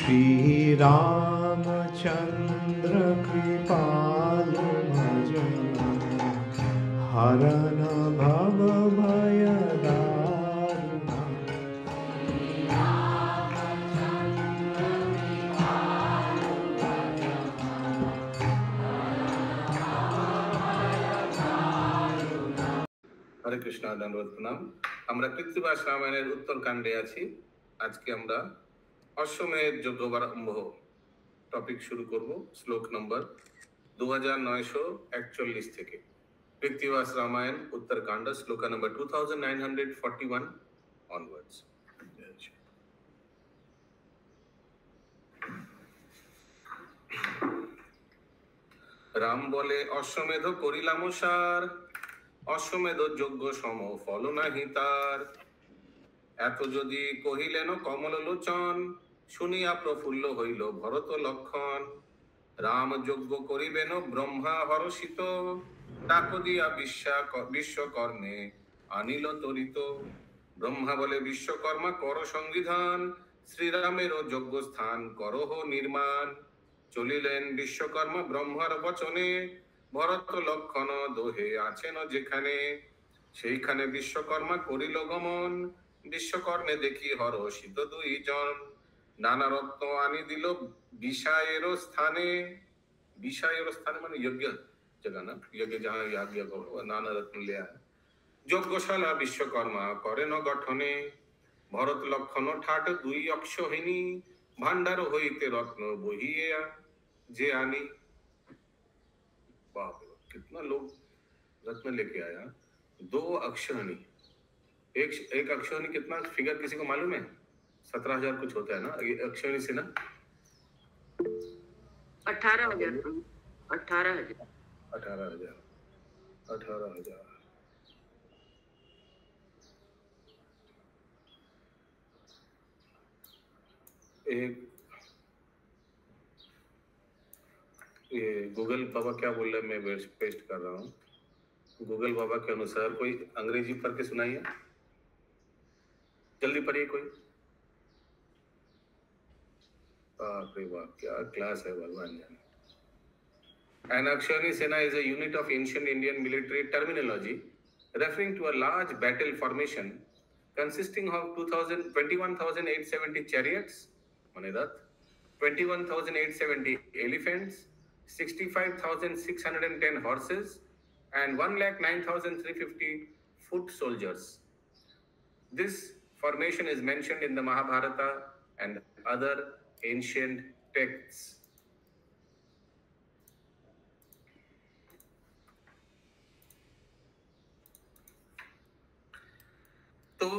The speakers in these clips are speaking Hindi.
श्री रामचंद्र कृपाल भजन हरन भव भय दारुण। हरे कृष्णा दंडवत प्रणाम। আমরা কৃত্তিবাস রামায়ণের উত্তরকাণ্ডে আছি। আজকে আমরা অশ্বমেধ যজ্ঞারম্ভ টপিক শুরু করব শ্লোক নম্বর 2941 থেকে। কৃত্তিবাস রামায়ণ উত্তরকাণ্ড শ্লোক নম্বর 2941 onwards। রাম বলে অশ্বমেধ করিলাম সার, অশ্বমেধ যজ্ঞ সম ফল নাহি তার। এত যদি কহিলেন কমল লোচন, শুনিয়া প্রফুল্ল হইল ভরত লক্ষণ। রাম যজ্ঞ করিবেন ব্রহ্মা হরষিত, ডাক দিয়া বিশ্বকর্মে আনিল তরিত। ব্রহ্মা বলে বিশ্বকর্মা কর সংবিধান, শ্রীরামেরও যজ্ঞ স্থান করহ নির্মাণ। চলিলেন বিশ্বকর্মা ব্রহ্মার বচনে, ভরত লক্ষণ দোহে আছেন যেখানে। সেইখানে বিশ্বকর্মা করিল গমন, বিশ্বকর্মে দেখি হরষিত দুইজন। নানা রত্ন আনি দিল বিষায়ের স্থানে। বিষায়ের স্থানে মানে যজ্ঞ जगह ना, यज्ञ जहाँ याज्ञ करो नाना रत्न ले आए। যজ্ঞশালা বিশ্বকর্মা করেন গঠনে, ভরত লক্ষণ ঠাট দুই অক্ষহিনী। ভান্ডার হইতে রত্ন বহিয়ে जे आनी। बाप रे, कितना लोग रत्न लेके आया। 2 अक्षहनी, एक अक्षहनी कितना फिगर किसी को मालूम है? 17,000 कुछ होता है ना अक्षहनी से ना। 18,000 18,000 18,000 18,000। एक ये गूगल बाबा क्या बोल रहे हैं, मैं पेस्ट कर रहा हूँ। गूगल बाबा के अनुसार कोई अंग्रेजी पढ़ के सुनाइए, जल्दी पढ़िए कोई। बाप रे बाप, क्या क्लास है भगवान जाने। An Akshani Sena is a unit of ancient Indian military terminology referring to a large battle formation consisting of 21,870 chariots, Manirat, 21,870 elephants, 65,610 horses, and 109,350 foot soldiers. This formation is mentioned in the Mahabharata and other ancient texts. तो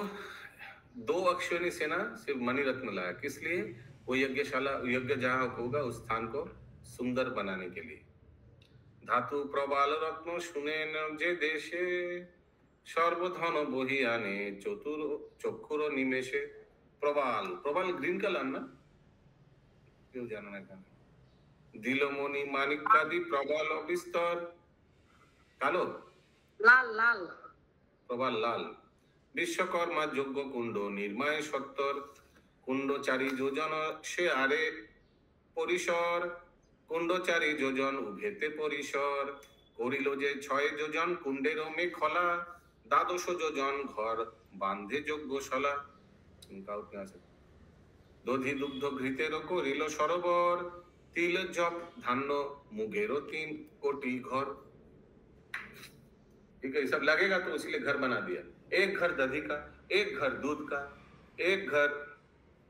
2 अक्षौनी सेना सिर्फ मणिरत्न लाया, किस लिए? वो यज्ञशाला यज्ञ जहां होगा उस स्थान को सुंदर बनाने के लिए। धातु प्रबाल रत्न सुने न जे देशे, सर्वधन बही आने चतुर चक्षुर निमेषे। प्रबाल, प्रबाल ग्रीन कलर ना, क्यों जानना है? दिलमणि माणिक्यादि प्रबाल विस्तार। कालो लाल लाल প্রবাল লাল। বিশ্বকর্মা যজ্ঞ কুণ্ড নির্মায় সত্তর, কুণ্ডচারী যোজন সে আরে পরিসর। কুণ্ডচারী যোজন উভেতে পরিসর, করিল যে 6 যোজন কুণ্ডের মেখলা। 12 যোজন ঘর বান্ধে যজ্ঞশালা। দধি দুগ্ধ ঘৃতের করিল সরোবর, তিল জপ ধান্য মুগেরও 3 কোটি ঘর। ठीक है, सब लगेगा तो इसलिए घर बना दिया। एक घर दधी का, एक घर दूध का, एक घर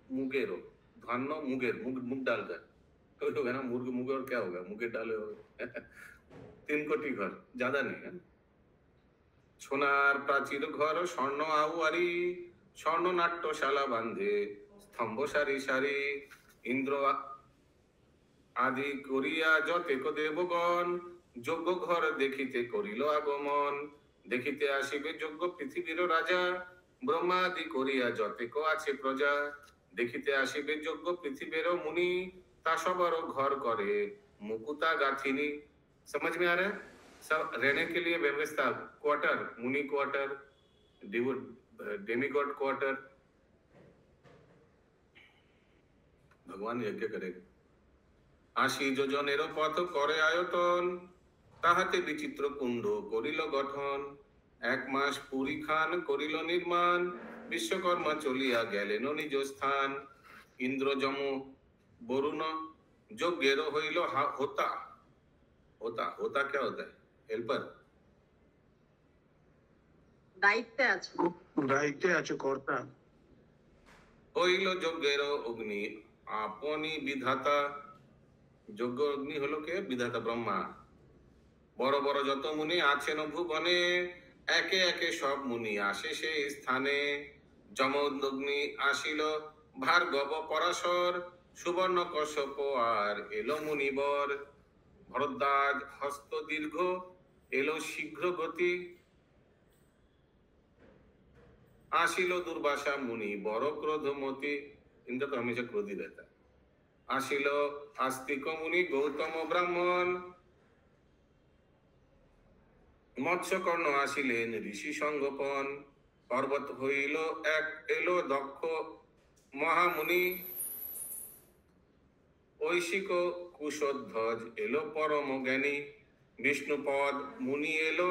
मुगेरो धानो मुगेर मुग डालकर तो होगा ना, मुर्ग मुगे और क्या होगा, मुगे डाले हो 3 कोटी घर, ज्यादा नहीं है। সোনার প্রাচীর ঘর স্বর্ণ আউয়ারি, স্বর্ণ নাট্যশালা বান্ধে স্তম্ভ সারি সারি। ইন্দ্র আদি করিয়া যতেক দেবগণ, যজ্ঞ ঘর দেখিতে করিল আগমন। দেখিতে আসিবে যজ্ঞ পৃথিবীর রাজা, ব্রহ্মাদি করিয়া যতেক আছে প্রজা। দেখিতে আসিবে যজ্ঞ পৃথিবীর মুনি, তা সবার ঘর করে মুকুতা গাথিনী। समझ में आ रहा है? सब रहने के लिए व्यवस्था, क्वार्टर, मुनि क्वार्टर, डेमिगॉड क्वार्टर। ভগবান যজ্ঞ করে। ৮০ যোজনেরও পথ করে আয়তন, তাহাতে বিচিত্র কুণ্ড করিল গঠন। ১ মাস পুরী খান করিল নির্মাণ, বিশ্বকর্মা চলিয়া গেলেন নিজ স্থান। ইন্দ্র যম বরুণ যজ্ঞের হইল হোতা। होता होता क्या होता है? हेल्पर। দায়িত্বে আছে। দায়িত্বে আছে কর্তা। হইল যজ্ঞের অগ্নি আপনি বিধাতা। যজ্ঞ অগ্নি হলো কে? বিধাতা ব্রহ্মা। বড় বড় যত মুনি আছেন ভুবনে, একে একে সব মুনি আসে সেই স্থানে। যমদগ্নি আসিল ভার্গব পরাশর, সুবর্ণ কশ্যপ আর এলো মুনিবর। ভরদ্বাজ হস্ত দীর্ঘ এলো শীঘ্র গতি, আসিল দুর্বাসা মুনি বড় ক্রোধমতি। इनका तो हमेशा क्रोध ही रहता है। আসিল আস্তিক মুনি গৌতম ব্রাহ্মণ, মৎস্যকর্ণ আসিলেন ঋষি সঙ্গপন। পর্বত হইল এক এলো দক্ষ মহামুনি, ঐশিক কুশধ্বজ এলো পরম জ্ঞানী। বিষ্ণুপদ মুনি এলো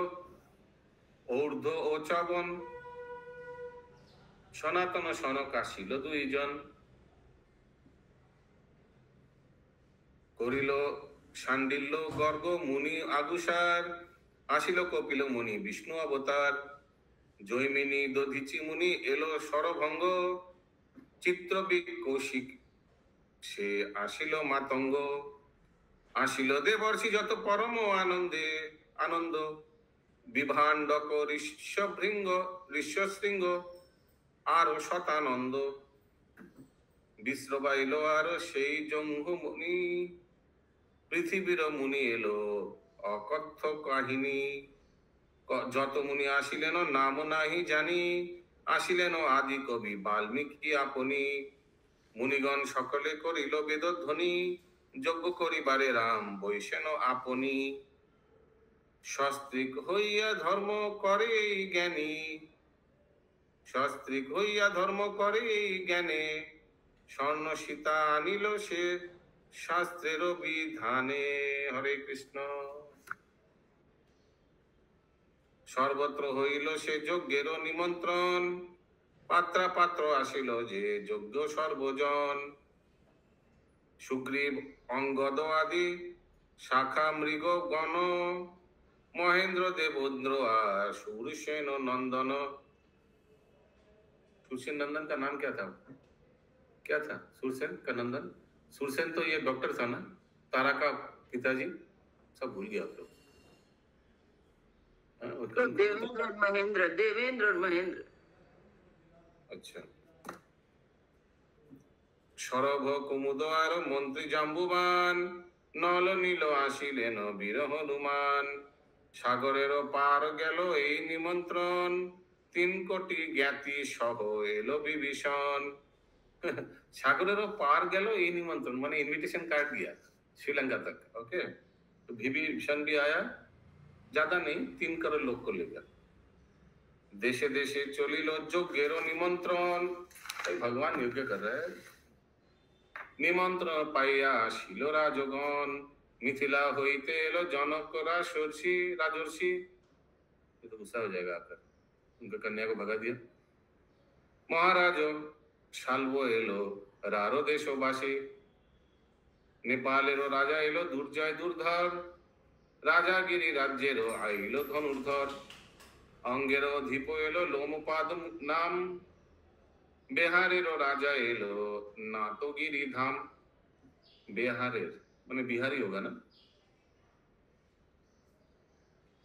ঊর্ধ্ব ও চবন, সনাতন সনক আসিল ২ জন। করিল শাণ্ডিল্য গর্গ মুনি আগুসার, আসিল কপিল মুনি বিষ্ণু অবতার। জৈমিনী দধিচি মুনি এলো সরভঙ্গ, চিত্রবিদ কৌশিক সে আসিল মাতঙ্গ। আসিল দেবর্ষি যত পরম আনন্দে আনন্দ, বিভাণ্ডক ঋষ্যশৃঙ্গ আরো শতানন্দ। বিশ্রবাইল আরো সেই জঙ্ঘু মুনি, পৃথিবীর মুনি এলো অকথ্য কাহিনী। যত মুনি আসিলেন নাম নাহি জানি, আসিলেন আদি কবি বাল্মীকি আপনি। মুনিগণ সকলে করিল বেদধ্বনি, যজ্ঞ করিবারে রাম বৈশেন আপনি। সস্ত্রীক হইয়া ধর্ম করে এই জ্ঞানী, সস্ত্রীক হইয়া ধর্ম করে এই জ্ঞানে। স্বর্ণ সীতা আনিল সে শাস্ত্রের বিধানে। হরে কৃষ্ণ। সর্বত্র হইল সে যজ্ঞের নিমন্ত্রণ, পাত্রা পাত্র আসিল যে যজ্ঞ সর্বজন। সুগ্রীব অঙ্গদ আদি শাখা মৃগ গণ, महेंद्र देवेंद्र और सूरसेन नंदन। सूरसेन नंदन का नाम क्या था? क्या था सूरसेन का नंदन? सूरसेन तो ये डॉक्टर था ना, तारा का पिताजी। सब भूल गया आप लोग। तो देवेंद्र और महेंद्र, देवेंद्र और महेंद्र। अच्छा। সরভ কুমুদ আর মন্ত্রী জাম্বুবান, নল নীল আসিলেন বীর হনুমান। সাগরের পার গেল এই নিমন্ত্রণ, ৩ কোটি জ্ঞাতি সহ এলো বিভীষণ। সাগরেরও পার গেল এই निमंत्रण, माने इनविटेशन कार्ड दिया श्रीलंका तक। ओके, तो विभीषण भी आया, ज्यादा नहीं 3 करोड़ लोग को लेकर। देशे देशे चलिलो যজ্ঞের निमंत्रण, भगवान यज्ञ कर रहे हैं। निमंत्रण पाइया আসিল রাজগণ, मिथिला होइते एलो जनक राजर्षि। ये तो गुस्सा हो जाएगा आपका, उनका कन्या को भगा दिया। महाराज शाल्व एलो रारो देशवासी, नेपालेरो राजा एलो दुर्जय दुर्धर। राजागिरी राज्येरो आइलो धनुर्धर, अंगेरो अधिप एलो लोमपाद नाम। बिहारेरो राजा एलो नातोगिरी धाम। बिहारेर माने बिहारी होगा ना।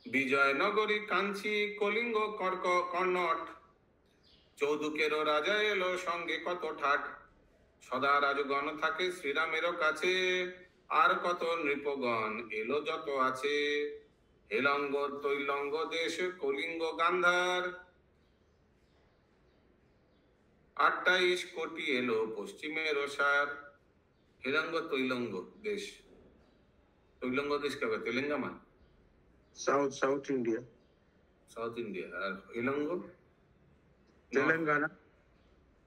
विजय नगरी कांची कलिंग कर्क कर्णट, चौदुकेरो राजा एलो संगे कत ठाट। सदा राजगण थाके श्रीरामेरो काछे, आर कत नृपगण एलो जत आछे। हेलंग तैलंग देश कलिंग गांधार, 28 कोटी एलो पश्चिमेरो सार। हेलंग तैलंग देश, तैलंग देश क्या कहते? Telangana, south India. South India. और हेलंग तेलंगाना।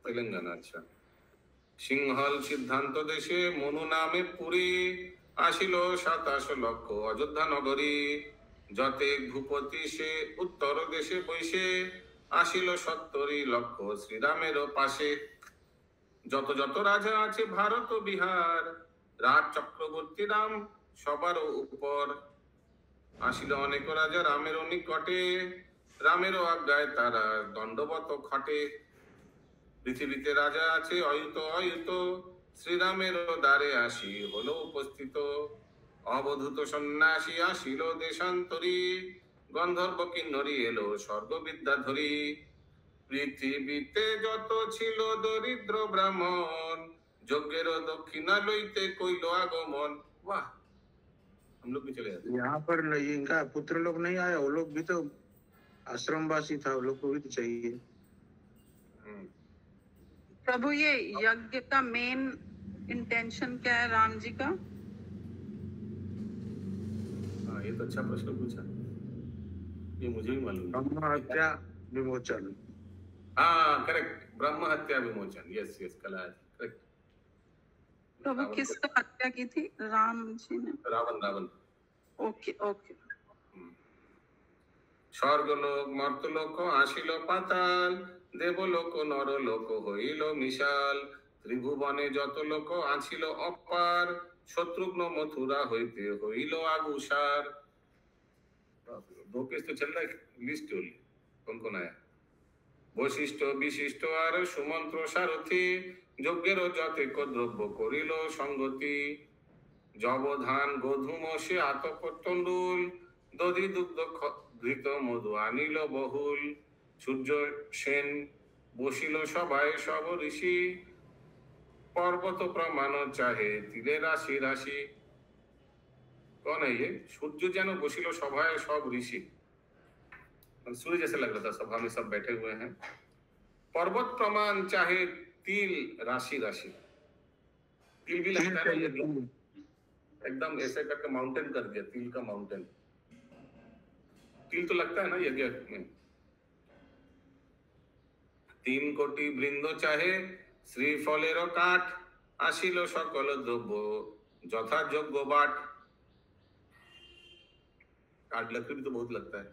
तेलंगाना। अच्छा। সিংহল সিদ্ধান্ত দেশে মনু নামে পুরী আসিল 27 লক্ষ অযোধ্যা নগরী যতে ভূপতি সে উত্তর দেশে বৈশে আসিল 70 লক্ষ শ্রীরামের পাশে যত যত রাজা আছে ভারত ও বিহার রাজ চক্রবর্তী রাম সবার উপর আসিল অনেক রাজা রামের নিকটে রামেরও আজ্ঞায় তারা দণ্ডবত খটে পৃথিবীতে রাজা আছে অয়ুত অয়ুত শ্রীরামের দ্বারে আসি হলো উপস্থিত অবধূত সন্ন্যাসী আসিল দেশান্তরী গন্ধর্ব কিন্নরী এলো স্বর্গবিদ্যাধরী পৃথিবীতে যত ছিল দরিদ্র ব্রাহ্মণ যজ্ঞের দক্ষিণা লইতে কইল আগমন वाह हम लोग भी चले जाते यहाँ पर नहीं, इनका पुत्र लोग नहीं आया, वो लोग भी तो आश्रमवासी था, वो लोग को भी तो चाहिए। प्रभु ये यज्ञ का मेन इंटेंशन क्या है राम जी का? हाँ ये तो अच्छा प्रश्न पूछा, ये मुझे भी मालूम है। ब्रह्म हत्या विमोचन। हाँ करेक्ट, ब्रह्म हत्या विमोचन, यस यस कलाज करेक्ट। प्रभु किसका हत्या की थी? राम जी ने? रावण रावण। Okay okay. স্বর্গলোক মর্তলোক আসিল পাতাল দেবলোক নরলোক হইল মিশাল ত্রিভুবনে যত লোক আছিল অপার শত্রুঘ্ন মথুরা হইতে হইল আগুসার। दो पेज तो चल रहा है, लिस्ट ओनली कौन कौन आया। বৈশিষ্ট্য বিশিষ্ট আর সুমন্ত্র সারথি যজ্ঞের যতেক দ্রব্য করিল সঙ্গতি জবধান গোধূম সে আতপ তণ্ডুল দধি দুগ্ধ ঘৃত মধু আনিল বহুল সূর্য সেন বসিল সভায় সব ঋষি पर्वत प्रमाण चाहे तिले राशि राशि। कौन है ये? सूर्य जन बसिल सभाए सब ऋषि, सूर्य जैसे लग रहा था, सभा में सब बैठे हुए हैं। पर्वत प्रमाण चाहे तिल राशि राशि, तिल भी लगता है ना, एकदम ऐसे करके माउंटेन कर दिया, तिल का माउंटेन। तिल तो लगता है ना यज्ञ में। 3 कोटि বৃন্দ चाहे শ্রীফলের কাঠ আসিল সকল দ্রব্য যথাযোগ্য বাট। काट लकड़ी भी तो बहुत लगता है।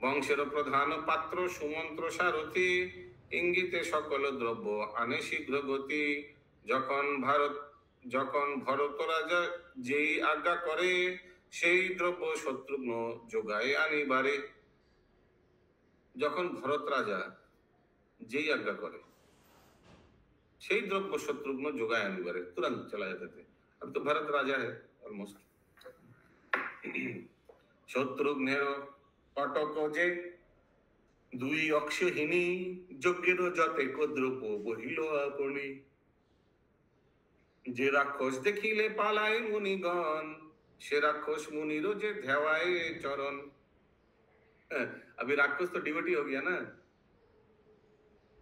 বংশের প্রধান পাত্র সুমন্ত্র সারথি ইঙ্গিতে সকল দ্রব্য আনে শীঘ্র গতি। যখন ভরত রাজা যেই আজ্ঞা করে সেই দ্রব্য শত্রুঘ্ন যোগায় আনিবারে। যখন ভরত রাজা যেই আজ্ঞা করে সেই দ্রব্য শত্রুঘ্ন যোগায় আনিবারে, तुरंत चला जाते थे। अब तो भरत राजा है ऑलमोस्ट। শত্রুঘ্নের কটক যে 2 অক্ষহীনী যজ্ঞের যতেক দ্রব্য বহিল আপনি। যে রাক্ষস দেখিলে পালায় মুনিগণ সে রাক্ষস मुनिर जे ध्यावाए चरण। अभी राक्षस तो डिवोटी हो गया ना,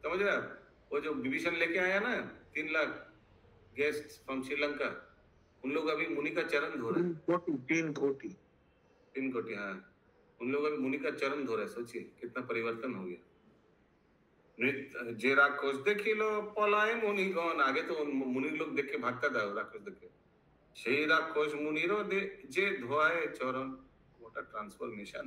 समझ रहे आप? वो जो विभीषण लेके आया ना 3 लाख गेस्ट फ्रॉम श्रीलंका, उन लोग अभी मुनि का चरण धो रहे हैं। 3 कोटि हाँ, उन लोग अभी मुनि का चरण धो रहे हैं। सोचिए कितना परिवर्तन हो गया। जे राक्षस देखिलो पलाए मुनिगण, आगे तो मुनि लोग देख के भागता था राक्षस देख के। সেই রাক্ষস মুনির যে ধোয়ায় চরণ, ওটা ট্রান্সফরমেশন।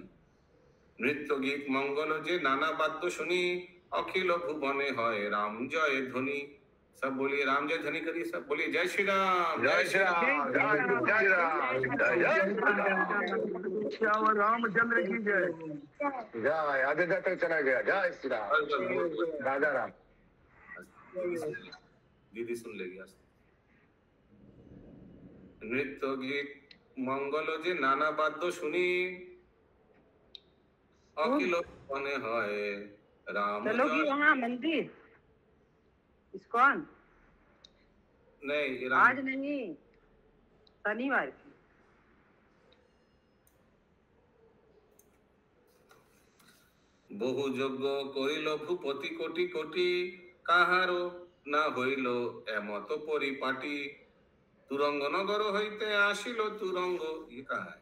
নৃত্য গীত মঙ্গল যে নানা বাদ্য শুনি अखिल भुवने है राम जय ध्वनि। सब बोलिए राम जय ध्वनि करिए, सब बोलिए जय श्री राम जय श्री राम जय श्री राम जय श्याम रामचंद्र की जय जय। अयोध्या तक चला गया। जय श्री राम राजा राम। दीदी सुन लेगी आज। नृत्य गीत मंगल जे नाना बाद्य सुनी अखिल भुवने है राम। चलोगी वहाँ मंदिर इस्कॉन? नहीं आज नहीं, शनिवार की। বহু যজ্ঞ করিল ভূপতি কোটি কোটি কাহারো না হইল এমত পরিপাটি। তুরঙ্গ নগর হইতে আসিল তুরঙ্গ, ये कहाँ है?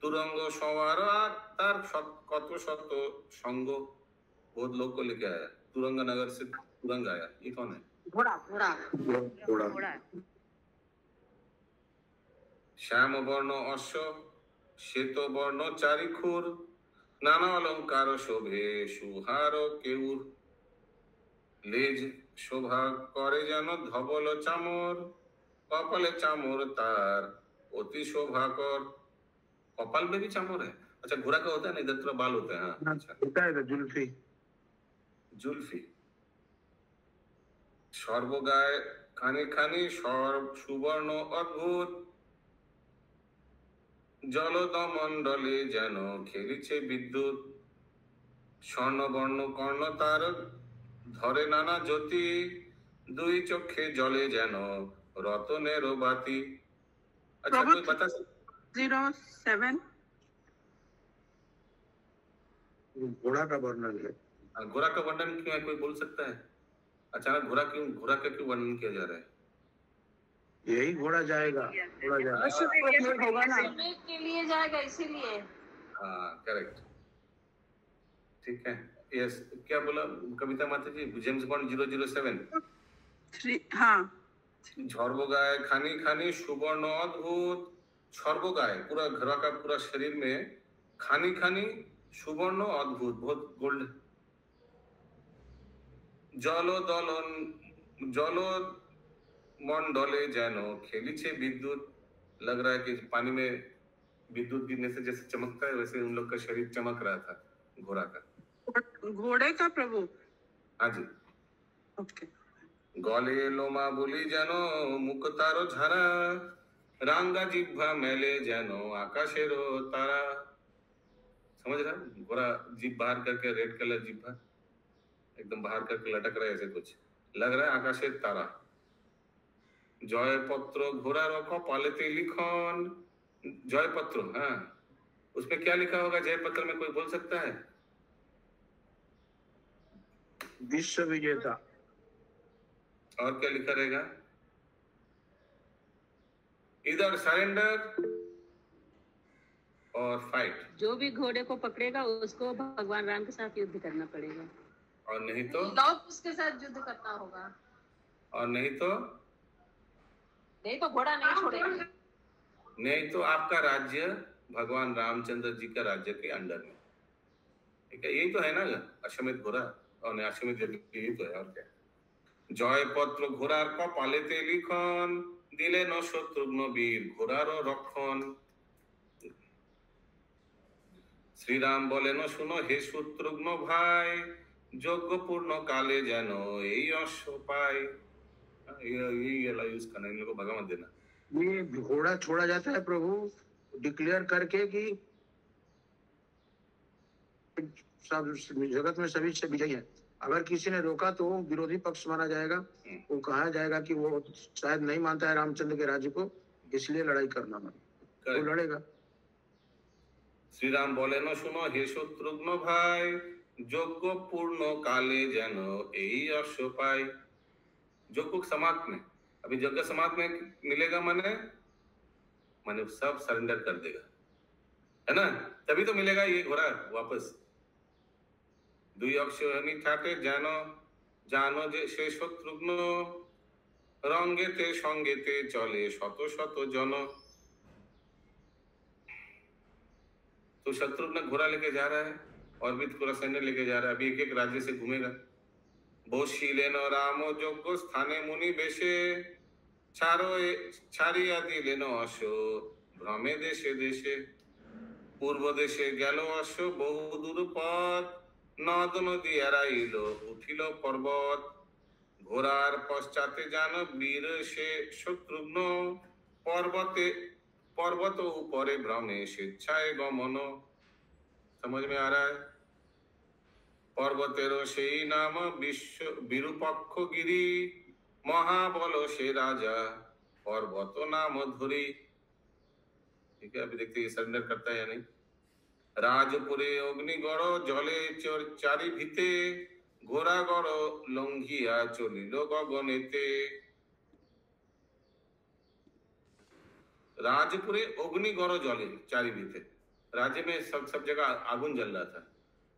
तुरंग सवार तार कत शत संग, बहुत लोग को लेके आया। तुरंग नगर से तुरंग आया, ये कौन है? घोड़ा घोड़ा घोड़ा শ্যাম বর্ণ অশ্ব, শ্বেত বর্ণ চারিখুর, নানা অলঙ্কার শোভে সুহার কেউর। লেজ শোভা করে যেন ধবল চামর, কপালে চামর তার অতি शोभाकर। कपाल में भी चामर है? अच्छा, घोड़ा का होता है ना, इधर थोड़ा बाल होता है। हाँ, अच्छा, होता है जुल्फी जुल्फी। সর্বগায় খানি খানি সুবর্ণ অদ্ভুত, জলদমণ্ডলে যেন খেলিছে বিদ্যুৎ। স্বর্ণবর্ণ কর্ণ তার ধরে নানা জ্যোতি, দুই চক্ষে জলে যেন রতনের বাতি। अच्छा, प्रभु, कोई बता सकता? 07 घोड़ा का वर्णन है। घोड़ा का वर्णन क्यों है, कोई बोल सकता है? अचानक घोड़ा का क्यों वर्णन किया जा रहा है? यही घोड़ा जाएगा, घोड़ा जाएगा होगा ना के लिए जाएगा इसीलिए। हाँ, करेक्ट, ठीक है। यस, क्या बोला कविता माता जी? James bond 007। 3 हाँ झर्वगाय खानी खानी सुवर्ण अद्भुत। सर्वगाय पूरा घोड़ा का पूरा शरीर में खानी खानी सुवर्ण अद्भुत, बहुत गोल्ड। जल मंडले जैनो खेलीछे विद्युत। लग रहा है कि पानी में विद्युत गिरने से जैसे चमकता है, वैसे उन लोग का शरीर चमक रहा था, घोड़ा का। घोड़े का प्रभु। हाँ जी। ओके। गले लोमा बोली जानो मुख तारो झारा, रांगा जिह्वा मेले जानो आकाशेरो तारा। समझ रहा? घोड़ा जीभ बाहर करके, रेड कलर जिह्वा एकदम बाहर करके लटक रहा है, ऐसे कुछ लग रहा है आकाशेर तारा। जय पत्र घोड़ार कपालेते लिखन। जय पत्र, हाँ, उसमें क्या लिखा होगा जय पत्र में, कोई बोल सकता है? विश्व विजेता। और क्या लिखा रहेगा? इधर सरेंडर और फाइट। जो भी घोड़े को पकड़ेगा उसको भगवान राम के साथ युद्ध करना पड़ेगा, और नहीं तो? लौट उसके साथ युद्ध करना होगा, और नहीं तो? नहीं तो घोड़ा नहीं छोड़ेगा। नहीं तो आपका राज्य भगवान रामचंद्र जी का राज्य के अंडर में, ठीक है? यही तो है ना अश्वमेध घोड़ा, और अश्वमेध यज्ञ, यही तो है, और क्या? जय पत्र घोड़ार कपालेते लिखन, दिले न शत्रुघ्न वीर घोड़ारो रक्षण। श्री राम बोले न सुनो हे शत्रुघ्न भाई, यज्ञ पूर्ण काले जानो यही अश्व पाई। यही यूज करना, इन लोगों को भगा मत देना। ये घोड़ा छोड़ा जाता है प्रभु डिक्लेयर करके कि सब जगत में सभी से विजयी है। अगर किसी ने रोका तो वो विरोधी पक्ष माना जाएगा, वो कहा जाएगा कि वो शायद नहीं मानता है रामचंद्र के राज्य को, इसलिए लड़ाई करना मन, वो लड़ेगा। श्री राम बोले न सुनो हे शत्रुघ्न भाई, यज्ञ पूर्ण काले जानो यही अश्व पाई। यज्ञ समाप्त में, अभी यज्ञ समाप्त में मिलेगा, माने सब सरेंडर कर देगा, है ना? तभी तो मिलेगा ये घोड़ा वापस। दुई अक्षर ठाटे जानो जानो जे से शत्रुघ्न, रंगेते संगेते चले शत शत जन। तो शत्रुघ्न घोड़ा लेके जा रहा है, और भी पूरा सैन्य लेके जा रहा है, अभी एक एक राज्य से घूमेगा। বসিলেন রাম যজ্ঞ স্থানে মুনি বেশে, ছাড়িয়া দিলেন অশ্ব ভ্রমে দেশে দেশে। পূর্ব দেশে গেল অশ্ব বহু দূর পথ, নদ নদী এড়াইল উঠিল পর্বত। ঘোড়ার পশ্চাতে যান বীর সে শত্রুঘ্ন, पर्वत ऊपरे भ्रमे स्वेच्छाय गमन। समझ में आ रहा है? पर्वतेरो সেই नाम विश्व विरूपक्ष गिरी, महाबल से राजा पर्वत नाम धरी। ठीक है, अभी देखते हैं सरेंडर करता है या नहीं। राजपुरे अग्निगढ़ जले चारि भीते, घोड़ा गढ़ लंघिया चलिल गगनेते। राजपुरे अग्निगढ़ जले चारि भीते, राज्य में सब जगह आगुन जल रहा था,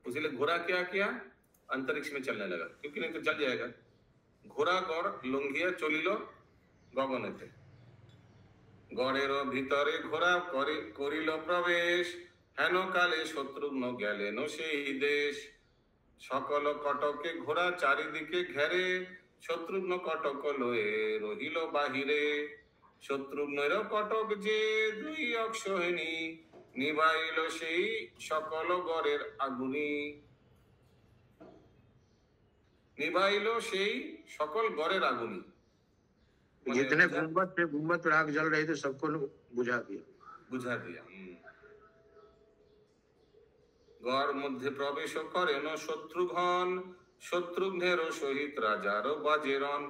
उसीलिए घोड़ा क्या किया, अंतरिक्ष में चलने लगा, क्योंकि नहीं तो जल जाएगा। ঘোড়া গড় লঙ্ঘিয়া চলিল গগনেতে। গড়ের ভিতরে ঘোড়া করিল প্রবেশ, হেন কালে শত্রুঘ্ন গেলেন সেই দেশ। সকল কটকে ঘোড়া চারিদিকে ঘেরে, শত্রুঘ্ন কটক লয়ে রহিল বাহিরে। শত্রুঘ্নের কটক যে দুই অক্ষয়িনী, নিবাইল সেই সকল গড়ের আগুনি। নিবাইল সেই সকল গড়ের আগুনি। जितने गुम्बद पे आग जल रही थी सबको बुझा दिया। বুঝা দিয়া। गढ़ मध्य प्रवेश करेन शत्रुघ्न, शत्रुघ्नेर सहित राजार बाजेरन।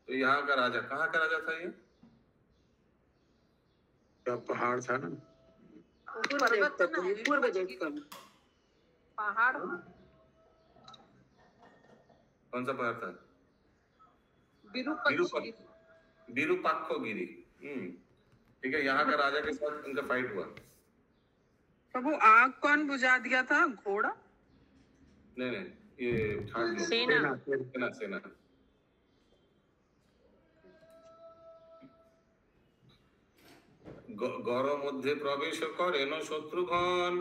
तो यहाँ का राजा कहाँ का राजा था ये? क्या पहाड़ था ना, पूर्व जयपुर पहाड़ कौन सा पहाड़ था? विरूपाक्ष विरूपाक्षगिरी। ठीक है, यहाँ का राजा के साथ उनका फाइट हुआ। प्रभु आग कौन बुझा दिया था? घोड़ा? नहीं, ये ठाकुर लोग। सेना। सेना। गढ़ मध्य प्रवेश करेन शत्रुघ्न,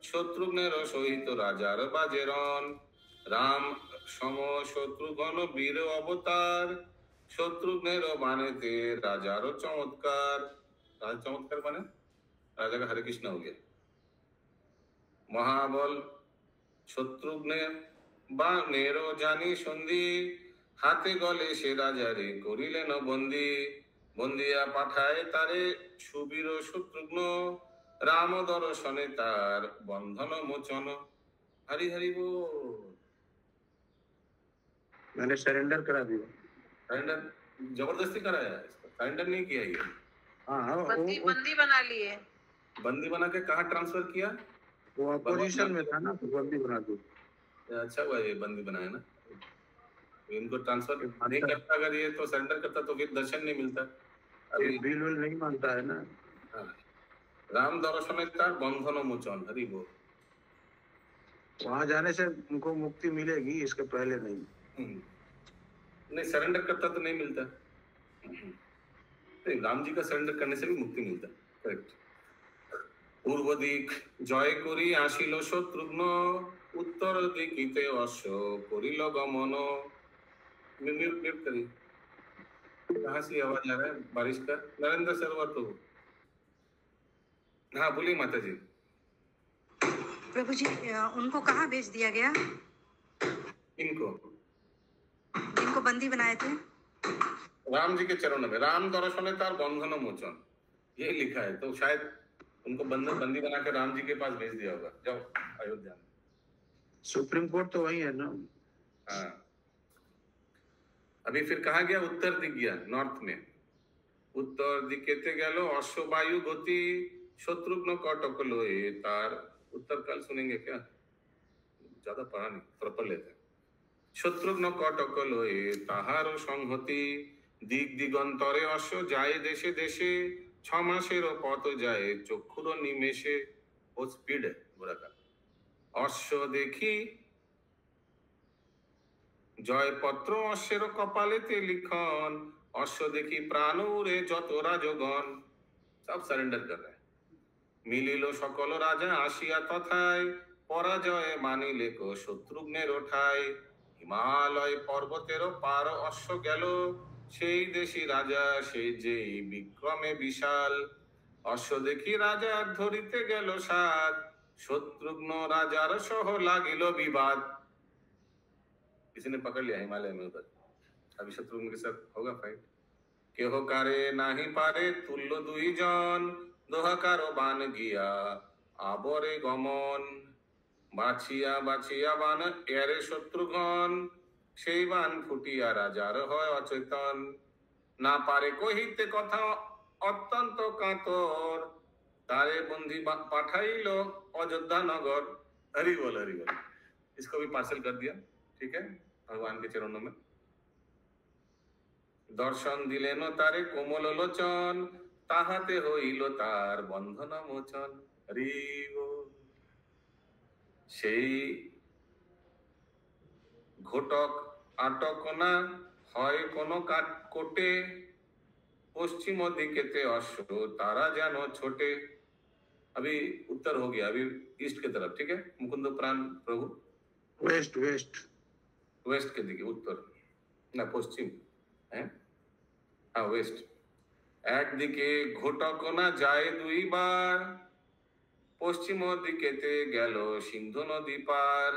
शत्रुघ्नेर सहित राजार बाजेरन। राम सम शत्रुघ्न वीर अवतार, शत्रुघ्नेर बानेते राजार चमत्कार। राजा चमत्कार माने राजा का हरे कृष्ण हो गया। महाबल शत्रुघ्न बानेर जानी सन्धि, हाथे गले से राजारे करिलेन बंदी। बंदिया पाठाए तारे सुबीर शत्रुघ्न, राम दर्शने तार बंधन मोचन। हरि हरि बोल। मैंने सरेंडर करा दिया। सरेंडर जबरदस्ती कराया है इसको, सरेंडर नहीं किया ये। हाँ बंदी बना लिए। बंदी बना के कहाँ ट्रांसफर किया? वो अपोजिशन में था ना, तो बंदी बना दिया। अच्छा हुआ ये बंदी बनाया ना। इनको ट्रांसफर नहीं करता, अगर ये तो सरेंडर करता तो फिर दर्शन नहीं मिलता। अभी बिल नहीं मानता है ना। राम दर्शन बंधन मोचन। हरि बोल। वहां जाने से उनको मुक्ति मिलेगी, इसके पहले नहीं। नहीं, सरेंडर करता तो नहीं मिलता। नहीं, राम जी का सरेंडर करने से भी मुक्ति मिलता। करेक्ट। पूर्व दिक जय करी आसिल शत्रुघ्न, उत्तर दिकिते अश्व करिल गमन। म्यूट करी। कहाँ से आवाज आ रहा है बारिश का? नरेंद्र सरवर तो। हाँ बोलिए माता जी। प्रभु जी, उनको कहाँ भेज दिया गया? इनको जिनको बंदी बनाए थे? राम जी के चरणों में। राम दर्शने तार बंधन मोचन, ये लिखा है। तो शायद उनको बंदी बना के राम जी के पास भेज दिया होगा। जाओ अयोध्या में। सुप्रीम कोर्ट तो वही है ना। हाँ, अभी फिर कहाँ गया? उत्तर दिख गया, नॉर्थ में। उत्तर दिकेते गेलो अश्ववायु गति, शत्रुघ्न कटक लोए तार। उत्तर काल सुनेंगे क्या? ज्यादा पढ़ा नहीं, थोड़ा पढ़ लेते हैं। शत्रुघ्न कटक लोए ताहार संहति, दिक दिगंतरे अश्व जाए देशे देशे। 6 मासेर पथ जाए चक्षुर निमेषे। बहुत स्पीड है घोड़ा का। अश्व देखी जयपत्र अश्वेर कपालेते लिखन, अश्व देखी प्राण उड़े जत राजगण। सब सरेंडर कर रहे हैं। मिलिल सकल राजा आसिया तथाय, पराजय मानिले को शत्रुघ्नेर ठाय। हिमालय पर्वतेर पार अश्व गेल, সেই দেশি রাজা সেই যেই বিক্রমে বিশাল। অশ্ব দেখি রাজার ধরিতে গেল সাদ, शत्रुघ्न राजार सह लागिल विवाद। किसी ने पकड़ लिया हिमालय में उधर। अभी शत्रुघ्न के साथ होगा फाइट। केह कारे नाही पारे तुल्य दुई जन, दोहाकारो बान गिया आबरे गमन। बाछिया बाछिया बान एरे शत्रुघ्न, সেই বান ফুটিয়া রাজার হয় অচেতন। না পারে কহিতে কথা অত্যন্ত কাতর, तारे बंदी पाठाइल अयोध्या नगर। हरि बोल हरि बोल। इसको भी पार्सल कर दिया। ठीक है, भगवान के चरणों में। दर्शन दिलेन तारे कोमल लोचन, ताहाते हईल तार बंधन मोचन। हरि बोल। সেই ঘটক আটক না হয় কোনো কোটে, पश्चिम दिकेते अश्व तारा जानो छोटे। अभी उत्तर हो गया, अभी ईस्ट की तरफ, ठीक है मुकुंद प्राण प्रभु। वेस्ट वेस्ट वेस्ट के दिखे, उत्तर ना पश्चिम है, हाँ वेस्ट। एक दिके घटक ना जाए दुई बार, पश्चिम दिकेते गेलो सिंधु नदी पार।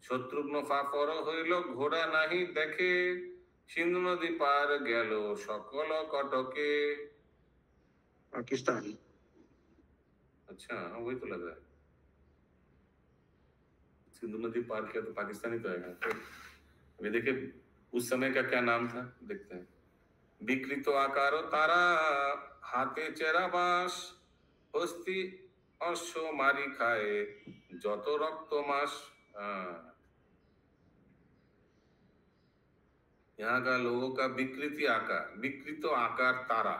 शत्रुघ्न फाफर हইল घोड़ा नहीं देखे, सिंधु नदी पार गेलो सकल कटके। पाकिस्तान। अच्छा हाँ वही तो लग रहा है, सिंधु नदी पार किया तो पाकिस्तान ही तो आएगा। तो अभी देखिए उस समय का क्या नाम था, देखते हैं। विकृत आकारो तारा, हाथे चेरा बांस, हस्ती अश्व मारी खाए যত রক্ত মাস। यहाँ का लोगों का विकृति आकार, विकृत आकार तारा,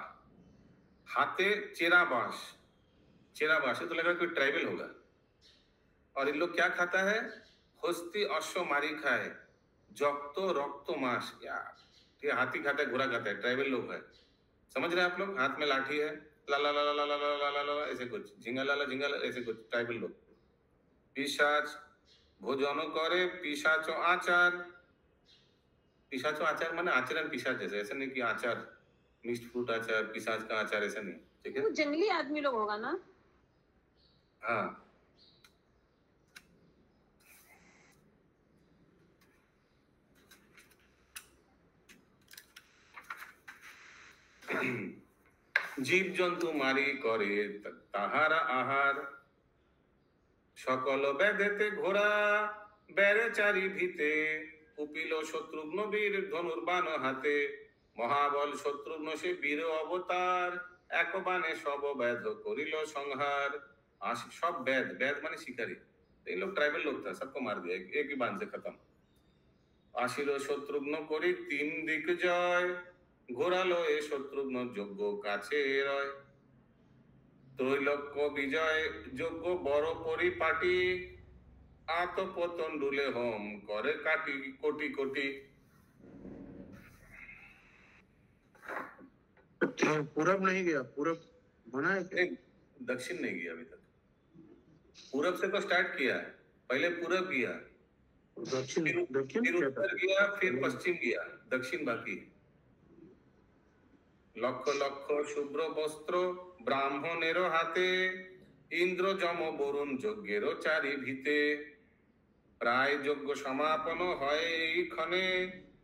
हाथे चेरा बांस। चेरा बांस तो लग रहा है कोई ट्राइबल होगा। और इन लोग क्या खाता है, हस्ती अश्व मारी खाए जक्त रक्त मांस। यार ये हाथी खाता है, घोड़ा खाता है, ट्राइबल लोग है, समझ रहे हैं आप लोग। हाथ में लाठी है, ला ला ला ला ला ला ला ला ला ऐसे कुछ, झिंगा ला ला झिंगा ऐसे कुछ, ट्राइबल लोग। पिशाच भोजन करे पिशाचो आचार। पिशाचो आचार माने आचरण पिशाच जैसे, ऐसा नहीं कि आचार मिक्स्ड फ्रूट आचार, पिशाच का आचार, ऐसा नहीं, ठीक है। वो जंगली आदमी लोग होगा ना। हाँ জীব জন্তু মারি করে তাহারা আহার, সকল বেদেতে ঘোড়া বেড়ে চারি ভিতে। উপিল শত্রুঘ্ন বীর ধনুর্বাণ হাতে, মহাবল শত্রুঘ্ন সে বীর অবতার। এক বাণে সব ব্যাধ করিল সংহার। सब बैद, बैद माने शिकारी, ये लोग ट्राइबल लोग था, सबको मार दिया एक ही बाण से खत्म। आशिलो शत्रुघ्न करी तीन दिक जय, घोरालो ए शत्रुघ्न यज्ञ काछे रय। त्रैलोक्य विजय यज्ञ बड़ परिपाटी, आत पतन डुले होम करे काटी कोटि कोटि। पूरब नहीं गया, पूरब बना है क्या? दक्षिण नहीं गया अभी तक। पूरब से तो स्टार्ट किया, पहले पूरब गया, दक्षिण दक्षिण फिर उत्तर गया, फिर पश्चिम गया, दक्षिण बाकी। लक्ष लक्ष शुभ्र वस्त्र ब्राह्मणेर हाथे, इंद्र जम वरुण यज्ञेर चारि भीते। प्राय यज्ञ समापन হয় এইখানে,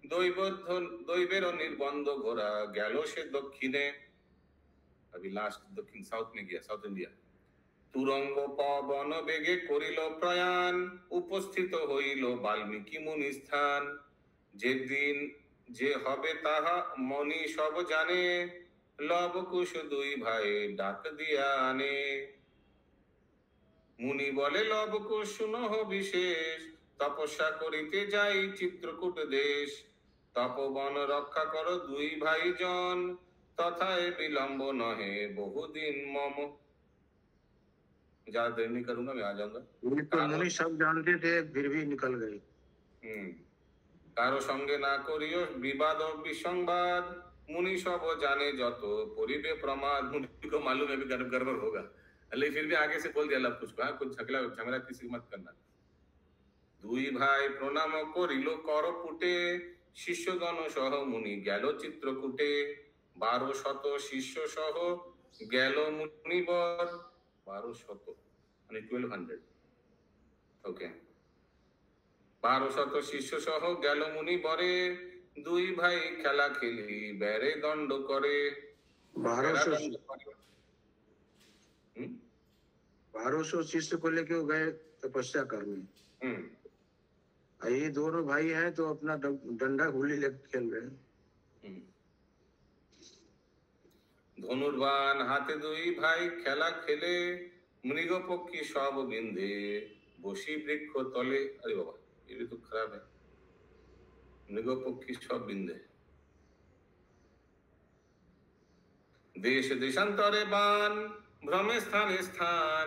दैवेर निर्बंध घोड़ा গেল সে दक्षिणे। अभी लास्ट दक्षिण साउथ में गया, साउथ इंडिया। तुरंग पवन बेगे करिल प्रयाण, उपस्थित हইল বাল্মীকি মুনি স্থান। যেদিন যে হবে তাহা মনি সব জানে, লব কুশ দুই ভাই ডাক দিয়া আনে। মুনি বলে লব কুশ শুনহ বিশেষ, তপস্যা করিতে যাই চিত্রকূট দেশ। তপবন রক্ষা করো দুই ভাই জন, तथाए विलंब नहे बहुदिन मम। ज्यादा देर नहीं करूंगा, मैं आ जाऊंगा। ये तो मुनि सब जानते थे, फिर भी निकल गए। कारो संगे ना करियो विवाद और विसंवाद, मुनि सब जाने যত পরিবে प्रमाद। मुनि को मालूम है भी गड़बड़ होगा, लेकिन फिर भी आगे से बोल दिया लब कुछ कहा, कुछ झगड़ा किसी मत करना। দুই ভাই প্রণাম করিল কর পুটে, শিষ্যগণ সহ মুনি গেল চিত্রকূটে। 1200 শিষ্য সহ গেল মুনিবর। 1200 মানে 1200, ওকে। 1200 শিষ্য সহ গেল মুনিবরে, দুই ভাই খেলা খেলি বেড়ে দণ্ড করে। 1200 शिष्य को लेके वो गए तपस्या करने। ये दोनों भाई हैं तो अपना डंडा गुल्ली लेके खेल रहे हैं। ধনুর্বাণ হাতে দুই ভাই খেলা খেলে, মৃগ পক্ষী সব বিন্ধে বসি বৃক্ষ তলে। अरे बाबा ये भी तो खराब है, मृग पक्षी सब बिंदे। देश देशांतरे बाण भ्रमे स्थाने स्थान,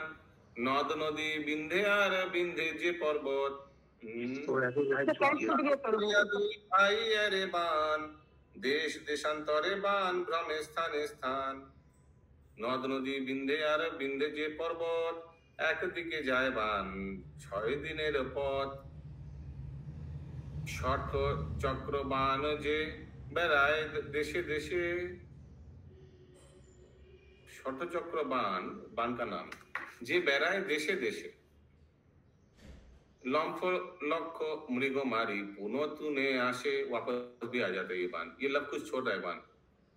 नद नदी बिंधे আর বিন্ধে যে পর্বত। तो ऐसे लाइट দুই ভাই এরে বান, দেশ দেশান্তরে বান, ভ্রমে স্থানে স্থান। নদ নদী বিন্দে আর বিন্দে যে পর্বত, একদিকে যায় বান 6 দিনের পথ। শঠ চক্র বান যে বেড়ায় দেশে দেশে, শঠ চক্র বান, বান का नाम, যে বেড়ায় দেশে দেশে। लम्फ लक्ष्य मृग मारी पुनः तुने आसे, वापस भी आ जाता है ये बान। ये लव कुछ छोटा है बान।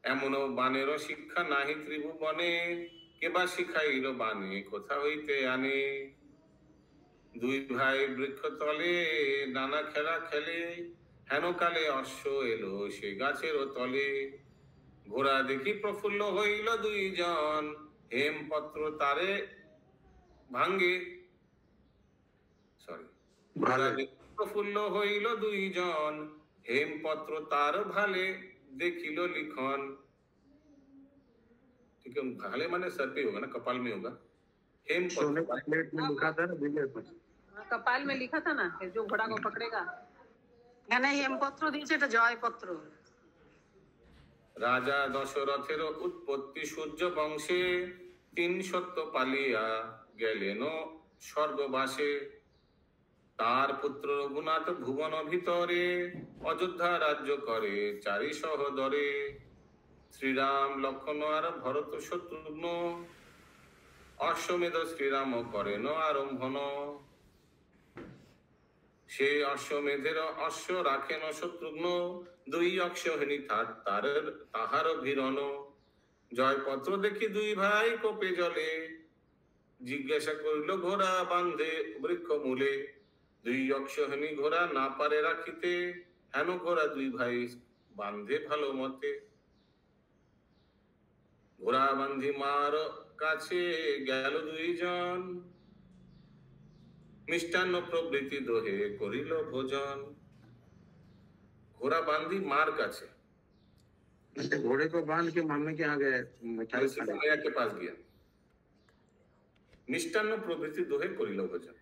एमनो बानेरो शिक्षा नाही त्रिभुवने, केबा शिखाइलो बाने कोथा हইতে আনে। দুই ভাই বৃক্ষ তলে নানা খেলা খেলে, হেন কালে অশ্ব এলো সে গাছের তলে। ঘোড়া দেখি প্রফুল্ল হইল দুইজন, হেমপত্র তারে ভাঙ্গে, সরি, ঘোড়া দেখি প্রফুল্ল হইল দুইজন, হেমপত্র তার ভালে देखिल लिखन। ठीक है, भाले माने सर पे होगा ना, कपाल में होगा। सोने का प्लेट में लिखा था ना विजय पर, कपाल में लिखा था ना, जो घोड़ा को पकड़ेगा। এখানে হেমপত্র দিয়েছে, এটা জয়পত্র। রাজা দশরথের উৎপত্তি সূর্য বংশে, 300 পালিয়া গেলেন স্বর্গবাসে। তার পুত্র রঘুনাথ ভুবন ভিতরে, অযোধ্যা রাজ্য করে 4 সহদরে। শ্রীরাম লক্ষণ আর ভরত শত্রুঘ্ন, অশ্বমেধ শ্রীরাম করেন আরম্ভন। সে অশ্বমেধের অশ্ব রাখেন শত্রুঘ্ন, 2 অক্ষহীনী তাহার ভিরন। জয়পত্র দেখি 2 ভাই কোপে জলে, জিজ্ঞাসা করিল ঘোড়া বান্ধে বৃক্ষ মূলে। 2 অক্ষহীনী ঘোড়া না পারে রাখিতে, হেন ঘোড়া 2 ভাই বান্ধে ভালো মতে। ঘোড়া বান্ধি মার কাছে গেল 2 জন, মিষ্টান্ন প্রভৃতি দোহে করিল ভোজন। ঘোড়া বান্ধি মার কাছে, घोड़े को बांध के मामे के यहाँ गए मिठाई खाने। मैया के पास गया, मिष्टान्न प्रभृति दोहे करिल भोजन।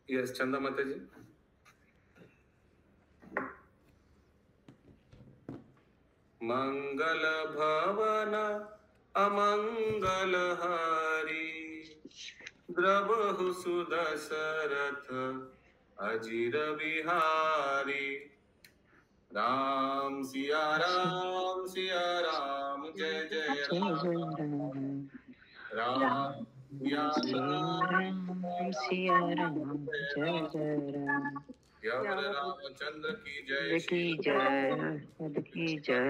यस चंदा माता जी। मंगल भवन अमंगल हारी, द्रवहु सुदशरथ अजिर बिहारी। राम सिया राम जय जय राम, राम सिया राम जय जय राम। यवर रामचंद्र की जय, की जय, की जय।